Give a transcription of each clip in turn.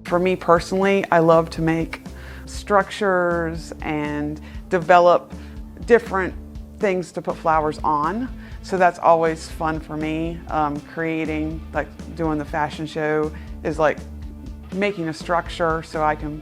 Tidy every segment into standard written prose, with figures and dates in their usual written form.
For me personally, I love to make structures and develop different things to put flowers on. So that's always fun for me. Creating, like doing the fashion show is like making a structure so I can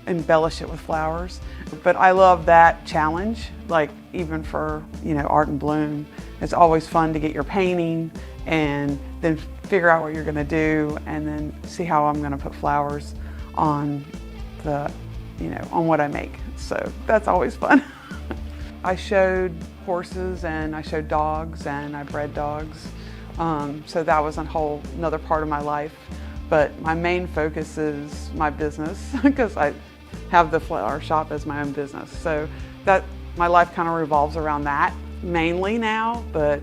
embellish it with flowers. But I love that challenge, like even for, Art and Bloom. It's always fun to get your painting and then figure out what you're gonna do and then see how I'm gonna put flowers on the, on what I make. So that's always fun. I showed horses and I showed dogs and I bred dogs. So that was another part of my life. But my main focus is my business because I have the flower shop as my own business. So that my life kind of revolves around that mainly now, but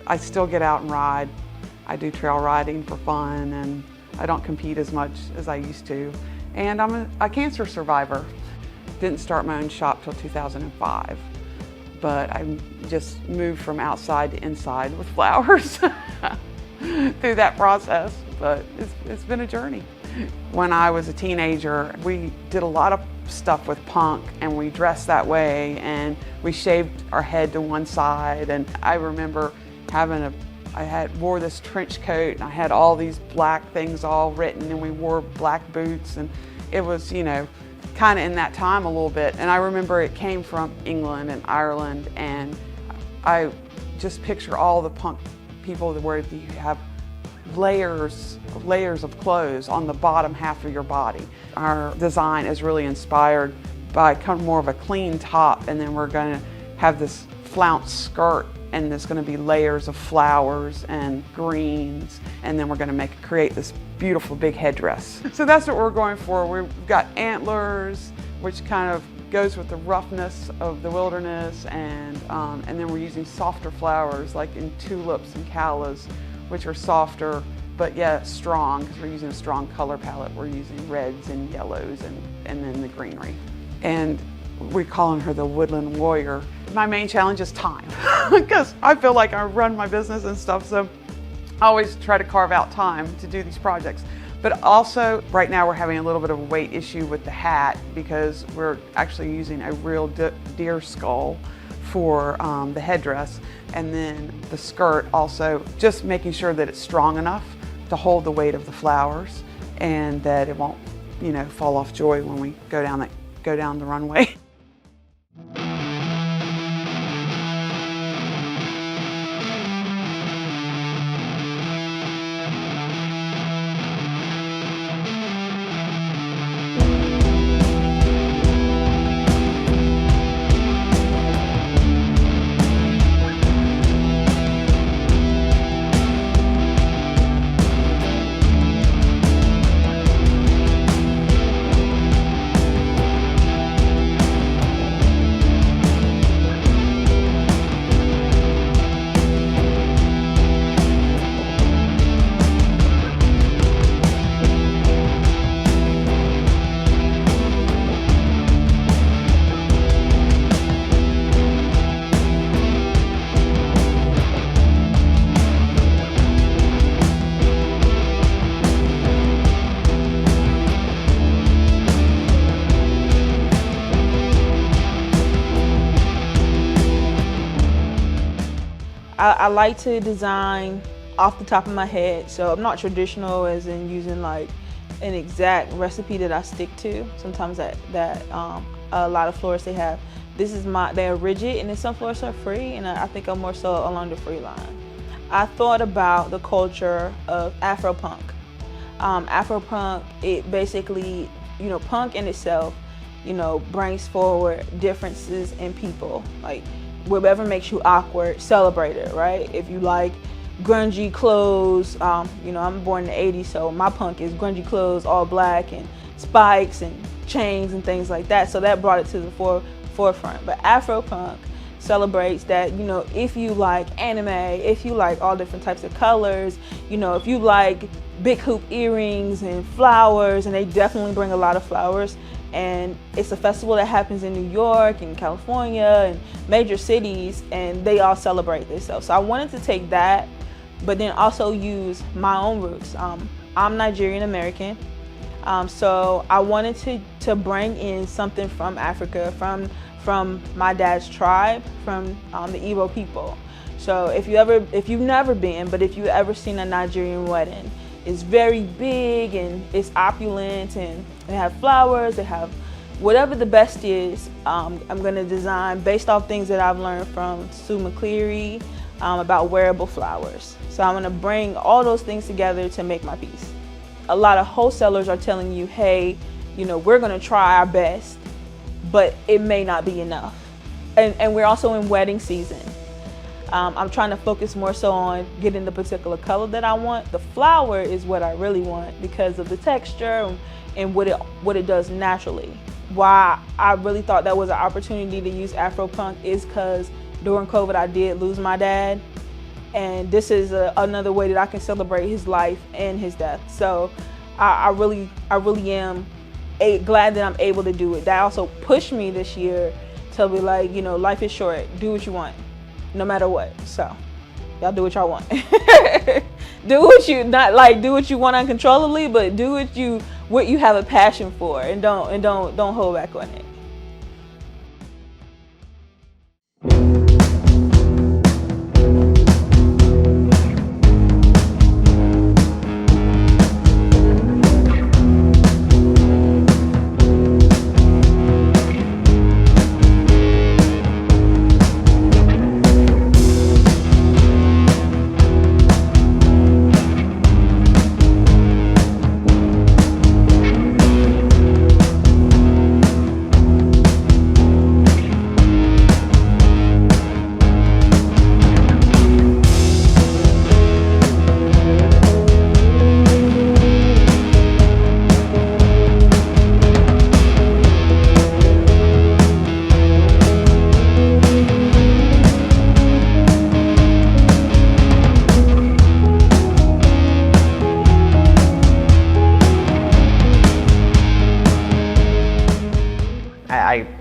I still get out and ride. I do trail riding for fun and I don't compete as much as I used to. And I'm a cancer survivor. Didn't start my own shop till 2005, but I just moved from outside to inside with flowers through that process, but it's been a journey. When I was a teenager, we did a lot of stuff with punk and we dressed that way and we shaved our head to one side. And I remember wore this trench coat and I had all these black things all written and we wore black boots and it was, kind of in that time a little bit. And I remember it came from England and Ireland and I just picture all the punk people where you have layers of clothes on the bottom half of your body. Our design is really inspired by kind of more of a clean top and then we're going to have this flounce skirt and there's going to be layers of flowers and greens and then we're going to create this beautiful big headdress. So that's what we're going for. We've got antlers, which kind of goes with the roughness of the wilderness, and then we're using softer flowers like in tulips and callas, which are softer but yet strong because we're using a strong color palette. We're using reds and yellows and then the greenery. And we're calling her the woodland warrior. My main challenge is time because I feel like I run my business and stuff, so I always try to carve out time to do these projects. But also, right now we're having a little bit of a weight issue with the hat because we're actually using a real deer skull for the headdress. And then the skirt also, just making sure that it's strong enough to hold the weight of the flowers and that it won't, fall off joy when we go down the runway. I like to design off the top of my head, so I'm not traditional as in using like an exact recipe that I stick to. Sometimes that a lot of florists they're rigid, and then some florists are free, and I think I'm more so along the free line. I thought about the culture of Afropunk. Afropunk, it basically, punk in itself, brings forward differences in people. Like, whatever makes you awkward, celebrate it, right? If you like grungy clothes, I'm born in the 80s, so my punk is grungy clothes, all black and spikes and chains and things like that. So that brought it to the forefront. But Afropunk celebrates that, if you like anime, if you like all different types of colors, if you like big hoop earrings and flowers, and they definitely bring a lot of flowers. And it's a festival that happens in New York and California and major cities, and they all celebrate themselves. So I wanted to take that, but then also use my own roots. I'm Nigerian American. So I wanted to bring in something from Africa, from my dad's tribe, from the Igbo people. So if you've never been, but if you've ever seen a Nigerian wedding, it's very big and it's opulent, and they have flowers, they have whatever the best is. I'm gonna design based off things that I've learned from Sue McCleary about wearable flowers. So I'm gonna bring all those things together to make my piece. A lot of wholesalers are telling you, hey, we're gonna try our best, but it may not be enough. And we're also in wedding season. I'm trying to focus more so on getting the particular color that I want. The flower is what I really want because of the texture and what it does naturally. Why I really thought that was an opportunity to use Afropunk is because during COVID I did lose my dad, and this is another way that I can celebrate his life and his death. So I really am glad that I'm able to do it. That also pushed me this year to be like, life is short, do what you want, no matter what. So y'all do what y'all want. do what you want uncontrollably, but do what you have a passion for, and don't hold back on it.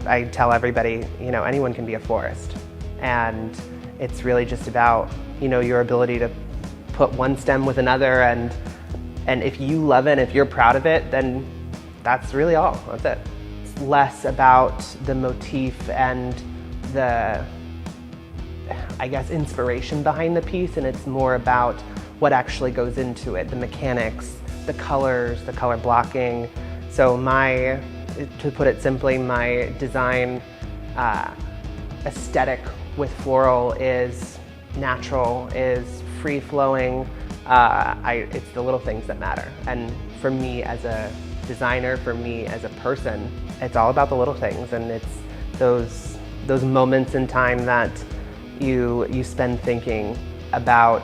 I tell everybody, anyone can be a florist, and it's really just about, your ability to put one stem with another, and if you love it, if you're proud of it, then that's really all. That's it. It's less about the motif and the, inspiration behind the piece, and it's more about what actually goes into it, the mechanics, the colors, the color blocking. So to put it simply, my design aesthetic with floral is natural, is free-flowing. It's the little things that matter. And for me as a designer, for me as a person, it's all about the little things, and it's those moments in time that you spend thinking about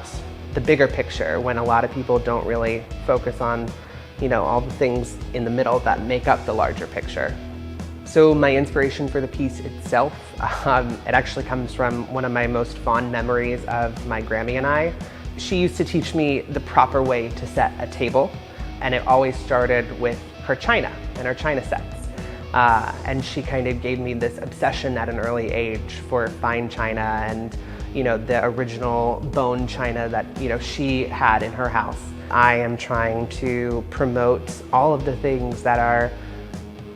the bigger picture, when a lot of people don't really focus on all the things in the middle that make up the larger picture. So my inspiration for the piece itself, it actually comes from one of my most fond memories of my Grammy and I. She used to teach me the proper way to set a table, and it always started with her china and her china sets. And she kind of gave me this obsession at an early age for fine china and the original bone china that she had in her house. I am trying to promote all of the things that are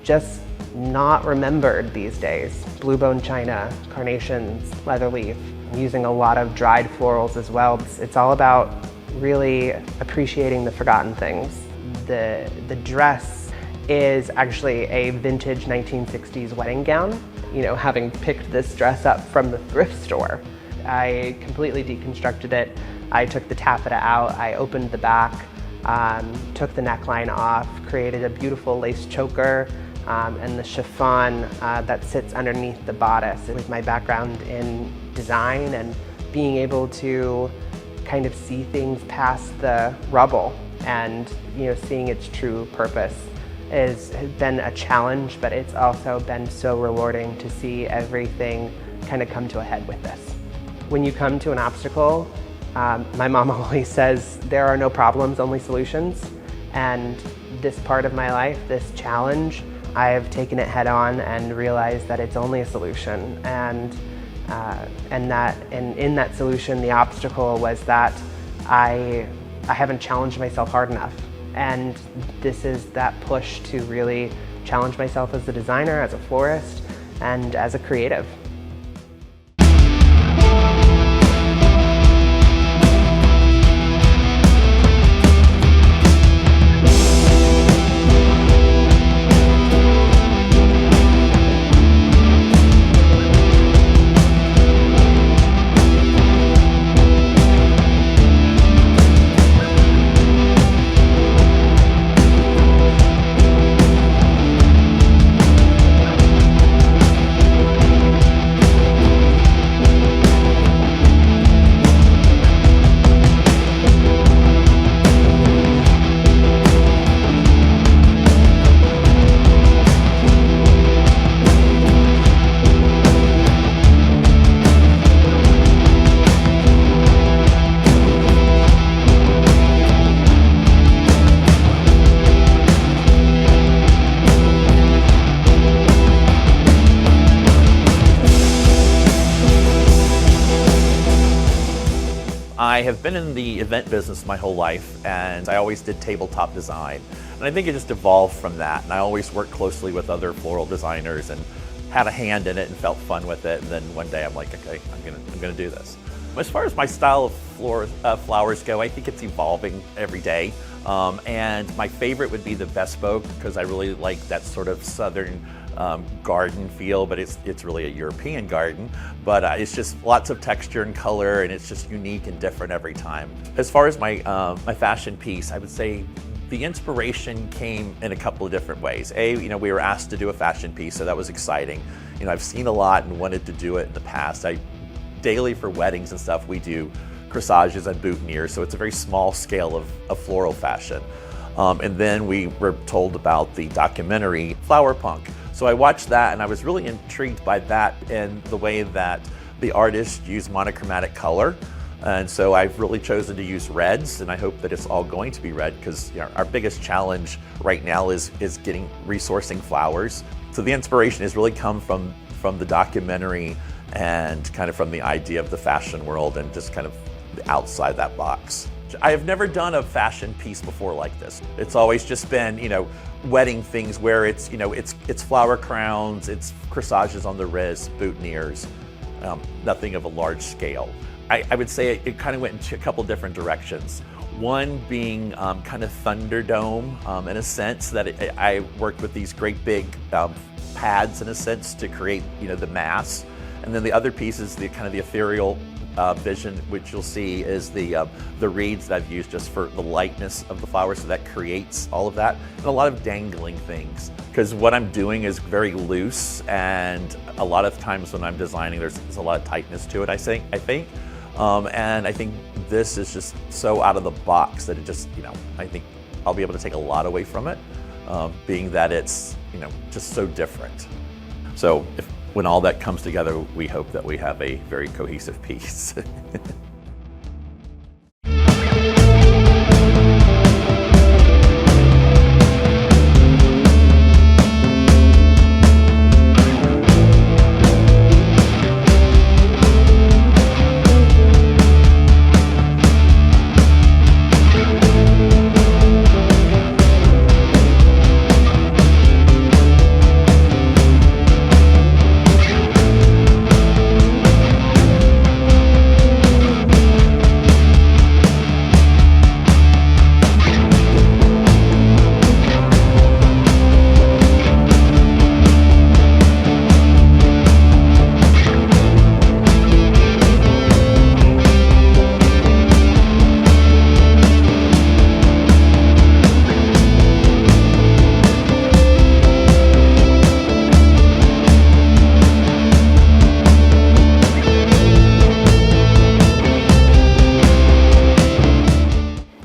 just not remembered these days. Blue bone china, carnations, leather leaf. I'm using a lot of dried florals as well. It's all about really appreciating the forgotten things. The dress is actually a vintage 1960s wedding gown. Having picked this dress up from the thrift store, I completely deconstructed it. I took the taffeta out, I opened the back, took the neckline off, created a beautiful lace choker, and the chiffon that sits underneath the bodice. With my background in design and being able to kind of see things past the rubble and seeing its true purpose has been a challenge, but it's also been so rewarding to see everything kind of come to a head with this. When you come to an obstacle, my mom always says, there are no problems, only solutions. And this part of my life, this challenge, I have taken it head on and realized that it's only a solution. And in that solution, the obstacle was that I haven't challenged myself hard enough. And this is that push to really challenge myself as a designer, as a florist, and as a creative. I have been in the event business my whole life, and I always did tabletop design. And I think it just evolved from that. And I always worked closely with other floral designers and had a hand in it and felt fun with it. And then one day I'm like, okay, I'm gonna do this. As far as my style of flowers go, I think it's evolving every day. And my favorite would be the bespoke, because I really like that sort of southern garden feel, but it's really a European garden. But it's just lots of texture and color, and it's just unique and different every time. As far as my fashion piece, I would say the inspiration came in a couple of different ways. We were asked to do a fashion piece, so that was exciting. I've seen a lot and wanted to do it in the past. Daily for weddings and stuff, we do corsages and boutonnieres, so it's a very small scale of floral fashion. And then we were told about the documentary Afropunk. So I watched that and I was really intrigued by that and the way that the artists use monochromatic color. And so I've really chosen to use reds, and I hope that it's all going to be red, because our biggest challenge right now is resourcing flowers. So the inspiration has really come from the documentary and kind of from the idea of the fashion world and just kind of outside that box. I have never done a fashion piece before like this. It's always just been, wedding things where it's flower crowns, it's corsages on the wrist, boutonnieres, nothing of a large scale. I would say it kind of went into a couple different directions. One being kind of Thunderdome, in a sense that I worked with these great big pads, in a sense, to create the mass. And then the other piece is the kind of the ethereal vision, which you'll see is the reeds that I've used just for the lightness of the flowers, so that creates all of that, and a lot of dangling things, because what I'm doing is very loose, and a lot of times when I'm designing, there's a lot of tightness to it. I think, and I think this is just so out of the box that it just, I think I'll be able to take a lot away from it, being that it's just so different. So when all that comes together, we hope that we have a very cohesive piece.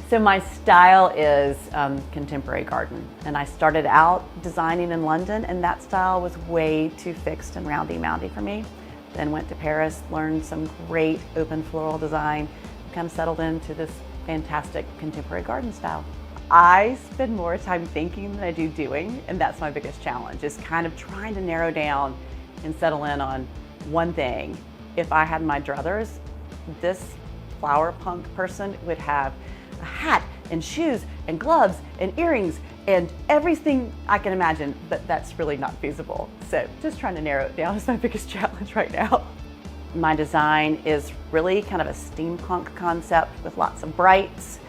So my style is contemporary garden, and I started out designing in London, and that style was way too fixed and roundy-moundy for me. Then went to Paris, learned some great open floral design, kind of settled into this fantastic contemporary garden style. I spend more time thinking than I do doing, and that's my biggest challenge, is kind of trying to narrow down and settle in on one thing. If I had my druthers, this Afropunk person would have a hat and shoes and gloves and earrings and everything I can imagine, but that's really not feasible. So just trying to narrow it down is my biggest challenge right now. My design is really kind of a steampunk concept with lots of brights,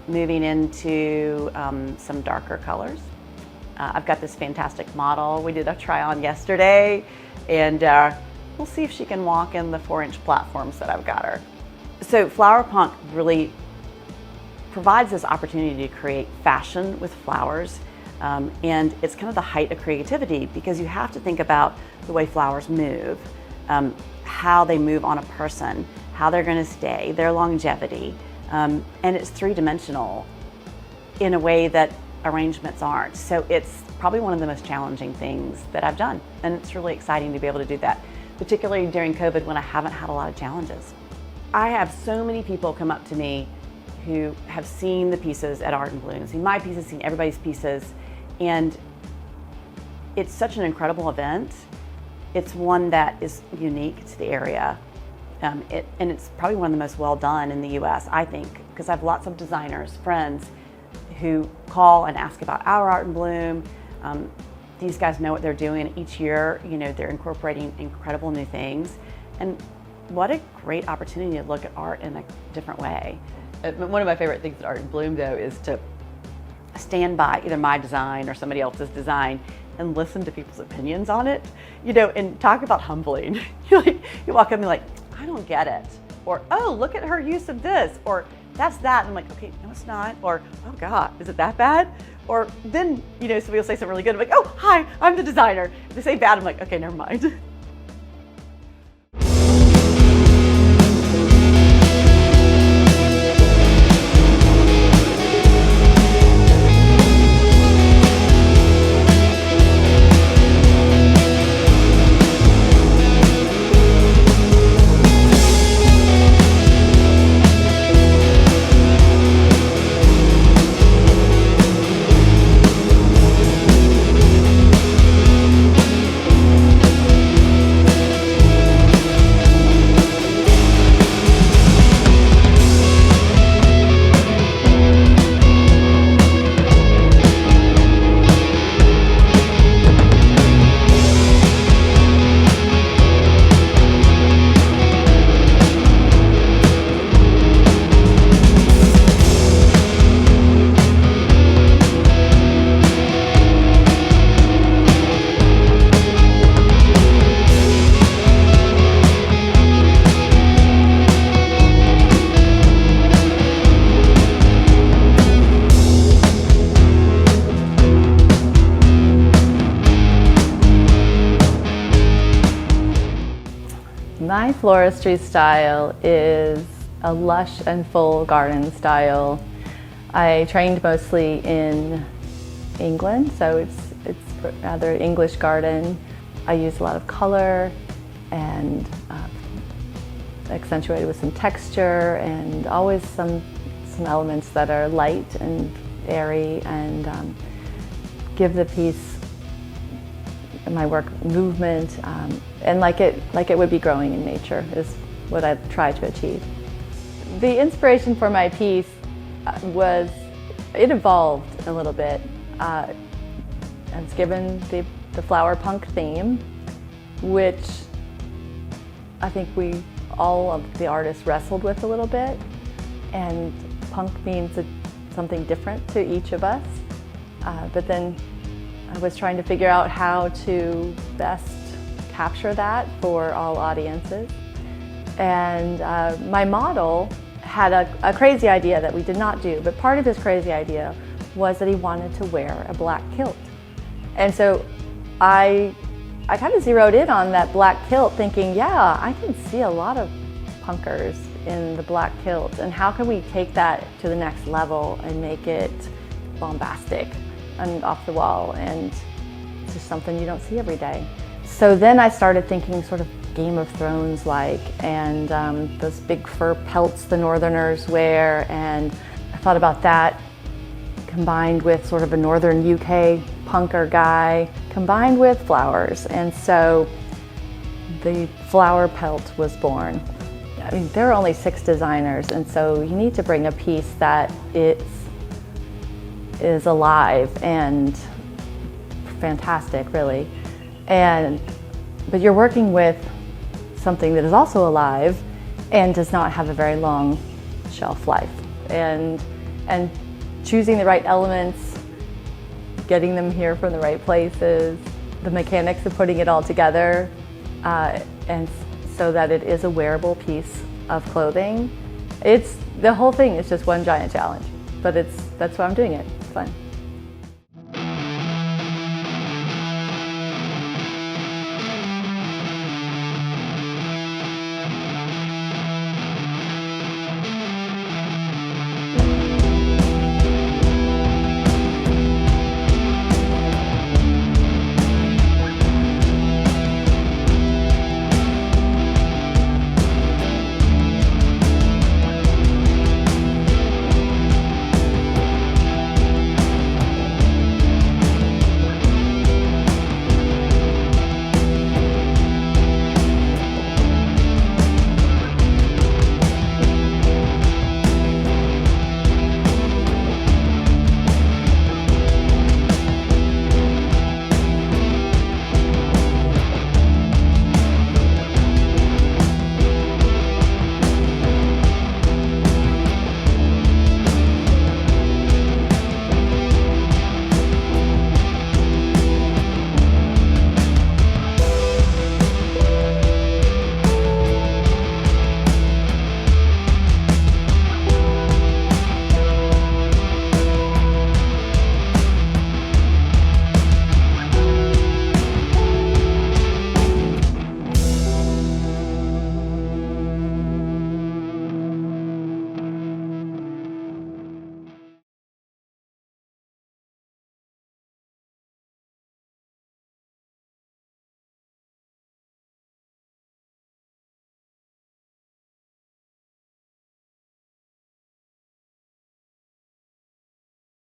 moving into some darker colors. I've got this fantastic model. We did a try on yesterday, and we'll see if she can walk in the 4-inch platforms that I've got her. So Flowerpunk really provides this opportunity to create fashion with flowers, and it's kind of the height of creativity because you have to think about the way flowers move, how they move on a person, how they're going to stay, their longevity, and it's three-dimensional in a way that arrangements aren't. So it's probably one of the most challenging things that I've done, and it's really exciting to be able to do that, particularly during COVID when I haven't had a lot of challenges. I have so many people come up to me who have seen the pieces at Art and Bloom, seen my pieces, seen everybody's pieces, and it's such an incredible event. It's one that is unique to the area, and it's probably one of the most well done in the US, I think, because I have lots of designers, friends, who call and ask about our Art and Bloom. These guys know what they're doing each year. You know, they're incorporating incredible new things, and what a great opportunity to look at art in a different way. One of my favorite things at Art and Bloom, though, is to stand by either my design or somebody else's design and listen to people's opinions on it, you know, and talk about humbling. You walk up and be like, I don't get it. Or, oh, look at her use of this. Or, that's that. And I'm like, okay, no, it's not. Or, oh God, is it that bad? Or then, you know, somebody will say something really good. I'm like, oh, hi, I'm the designer. If they say bad, I'm like, okay, never mind. My floristry style is a lush and full garden style. I trained mostly in England, so it's rather English garden. I use a lot of color and accentuated with some texture, and always some elements that are light and airy and give the piece, my work, movement, and like it would be growing in nature is what I try to achieve. The inspiration for my piece it evolved a little bit. I was given the Flowerpunk theme, which I think all of the artists wrestled with a little bit, and punk means something different to each of us, but then I was trying to figure out how to best capture that for all audiences. And my model had a crazy idea that we did not do, but part of his crazy idea was that he wanted to wear a black kilt. And so I kind of zeroed in on that black kilt, thinking, yeah, I can see a lot of punkers in the black kilt, and how can we take that to the next level and make it bombastic and off the wall, and it's just something you don't see every day. So then I started thinking sort of Game of Thrones like, and those big fur pelts the Northerners wear, and I thought about that combined with sort of a Northern UK punker guy, combined with flowers, and so the flower pelt was born. I mean, there are only 6 designers, and so you need to bring a piece that is alive and fantastic, really. But you're working with something that is also alive and does not have a very long shelf life. And choosing the right elements, getting them here from the right places, the mechanics of putting it all together, and so that it is a wearable piece of clothing. The whole thing is just one giant challenge, but that's why I'm doing it. It's fun.